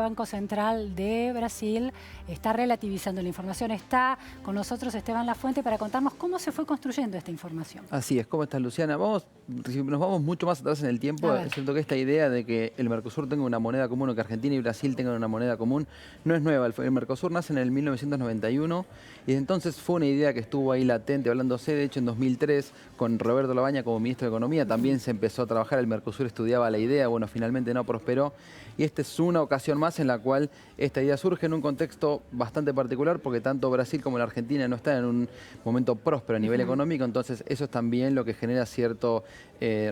Banco Central de Brasil está relativizando la información. Está con nosotros Esteban Lafuente para contarnos cómo se fue construyendo esta información. Así es. ¿Cómo estás, Luciana? Nos vamos mucho más atrás en el tiempo. Es cierto que esta idea de que el Mercosur tenga una moneda común o que Argentina y Brasil tengan una moneda común no es nueva. El Mercosur nace en el 1991 y entonces fue una idea que estuvo ahí latente, hablándose. De hecho, en 2003, con Roberto Labaña como ministro de Economía, también se empezó a trabajar. El Mercosur estudiaba la idea. Bueno, finalmente no prosperó. Y esta es una ocasión más en la cual esta idea surge en un contexto bastante particular, porque tanto Brasil como la Argentina no están en un momento próspero a nivel económico, entonces eso es también lo que genera cierto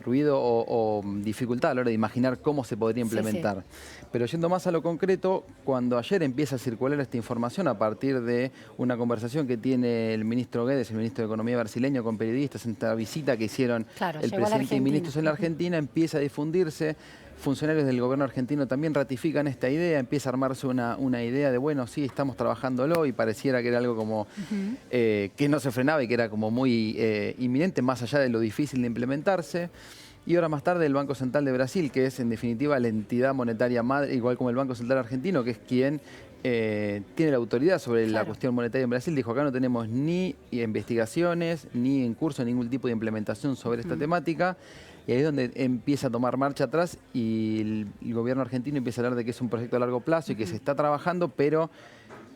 ruido o dificultad a la hora de imaginar cómo se podría implementar. Pero yendo más a lo concreto, cuando ayer empieza a circular esta información a partir de una conversación que tiene el ministro Guedes, el ministro de Economía brasileño, con periodistas en esta visita que hicieron el presidente y ministros en la Argentina, empieza a difundirse. Funcionarios del gobierno argentino también ratifican esta idea, empieza a armarse una idea de, bueno, sí, estamos trabajándolo, y pareciera que era algo como que no se frenaba y que era como muy inminente, más allá de lo difícil de implementarse. Y ahora más tarde el Banco Central de Brasil, que es en definitiva la entidad monetaria madre, igual como el Banco Central argentino, que es quien tiene la autoridad sobre la cuestión monetaria en Brasil, dijo: acá no tenemos ni investigaciones, ni en curso ningún tipo de implementación sobre esta temática. Y ahí es donde empieza a tomar marcha atrás y el gobierno argentino empieza a hablar de que es un proyecto a largo plazo y que se está trabajando, pero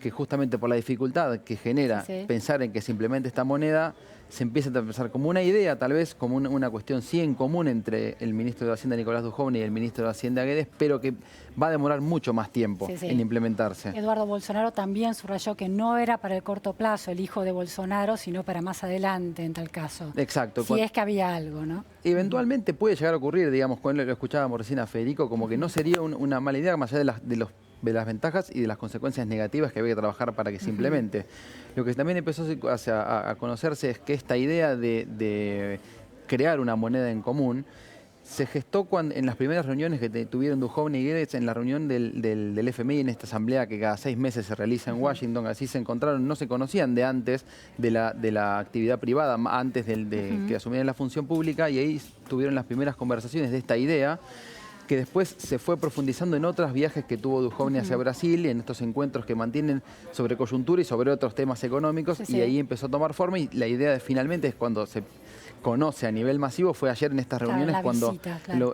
que justamente por la dificultad que genera pensar en que se implemente esta moneda, se empieza a pensar como una idea, tal vez como una cuestión sí en común entre el ministro de Hacienda Nicolás Dujovne y el ministro de Hacienda Guedes, pero que va a demorar mucho más tiempo en implementarse. Eduardo Bolsonaro también subrayó que no era para el corto plazo el hijo de Bolsonaro, sino para más adelante en tal caso. Exacto. Si es que había algo, ¿no? Eventualmente puede llegar a ocurrir, digamos, cuando lo escuchábamos recién a Federico, como que no sería una mala idea, más allá de las ventajas y de las consecuencias negativas que había que trabajar para que se implemente. Lo que también empezó a conocerse es que esta idea de crear una moneda en común se gestó en las primeras reuniones que tuvieron Dujovne y Guedes, en la reunión del FMI, en esta asamblea que cada 6 meses se realiza en Washington. Así se encontraron, no se conocían de antes de la actividad privada, antes que asumieran la función pública, y ahí tuvieron las primeras conversaciones de esta idea, que después se fue profundizando en otros viajes que tuvo Dujovne hacia Brasil, en estos encuentros que mantienen sobre coyuntura y sobre otros temas económicos, y ahí empezó a tomar forma. Y la idea finalmente es cuando se conoce a nivel masivo, fue ayer en estas reuniones cuando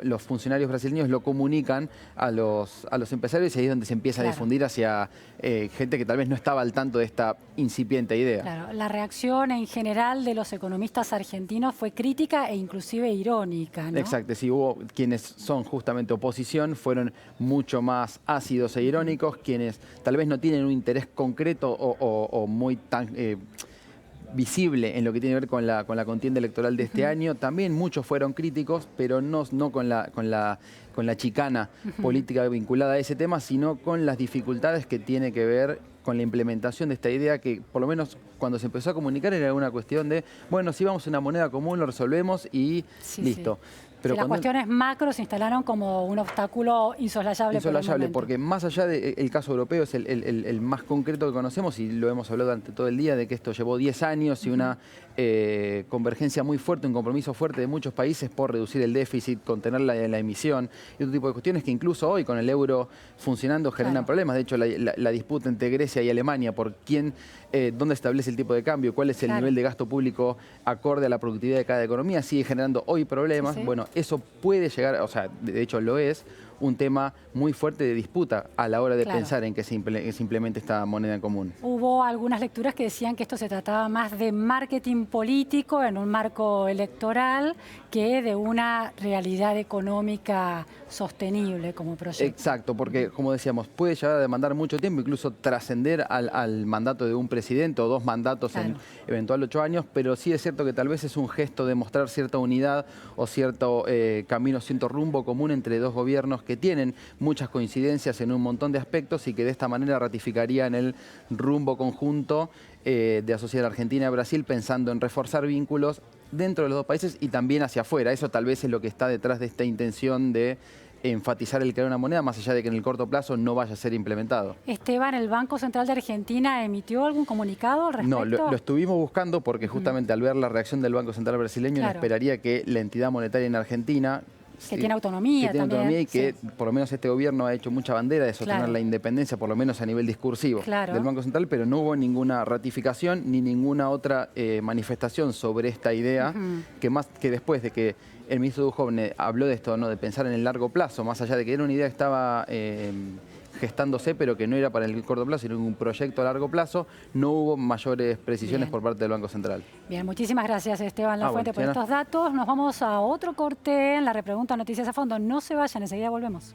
los funcionarios brasileños lo comunican a los empresarios, y ahí es donde se empieza a difundir hacia gente que tal vez no estaba al tanto de esta incipiente idea. Claro, la reacción en general de los economistas argentinos fue crítica e inclusive irónica, ¿no? Exacto, sí, hubo quienes son justamente oposición, fueron mucho más ácidos e irónicos, quienes tal vez no tienen un interés concreto o muy tan visible en lo que tiene que ver con la contienda electoral de este año. También muchos fueron críticos, pero no con la chicana política vinculada a ese tema, sino con las dificultades que tiene que ver con la implementación de esta idea, que por lo menos cuando se empezó a comunicar era una cuestión de, bueno, si vamos a una moneda común, lo resolvemos y listo. Pero las cuestiones macro se instalaron como un obstáculo insoslayable. Insoslayable, porque más allá del caso europeo, es el más concreto que conocemos, y lo hemos hablado durante todo el día, de que esto llevó 10 años y una convergencia muy fuerte, un compromiso fuerte de muchos países por reducir el déficit, contener la emisión y otro tipo de cuestiones que incluso hoy con el euro funcionando generan problemas. De hecho, la disputa entre Grecia y Alemania por dónde establece el tipo de cambio, cuál es el nivel de gasto público acorde a la productividad de cada economía, sigue generando hoy problemas. Bueno, eso puede llegar, o sea, de hecho lo es, un tema muy fuerte de disputa a la hora de pensar en que se implemente esta moneda en común. Hubo algunas lecturas que decían que esto se trataba más de marketing político en un marco electoral que de una realidad económica sostenible como proyecto. Exacto, porque como decíamos, puede llegar a demandar mucho tiempo, incluso trascender al mandato de un presidente o 2 mandatos en eventual 8 años, pero sí es cierto que tal vez es un gesto de mostrar cierta unidad o cierto camino, cierto rumbo común entre 2 gobiernos que tienen muchas coincidencias en un montón de aspectos, y que de esta manera ratificarían el rumbo conjunto de asociar a Argentina y a Brasil, pensando en reforzar vínculos dentro de los 2 países y también hacia afuera. Eso tal vez es lo que está detrás de esta intención de enfatizar el crear una moneda, más allá de que en el corto plazo no vaya a ser implementado. Esteban, ¿el Banco Central de Argentina emitió algún comunicado al respecto? No, lo estuvimos buscando porque justamente al ver la reacción del Banco Central brasileño uno esperaría que la entidad monetaria en Argentina, Que tiene autonomía también. Y que por lo menos este gobierno ha hecho mucha bandera de sostener la independencia, por lo menos a nivel discursivo, del Banco Central, pero no hubo ninguna ratificación ni ninguna otra manifestación sobre esta idea, que después de que el ministro Duhovne habló de esto, ¿no? De pensar en el largo plazo, más allá de que era una idea que estaba gestándose, pero que no era para el corto plazo, sino un proyecto a largo plazo, no hubo mayores precisiones por parte del Banco Central. Bien, muchísimas gracias Esteban Lafuente por estos datos. Nos vamos a otro corte en la repregunta Noticias a Fondo. No se vayan, enseguida volvemos.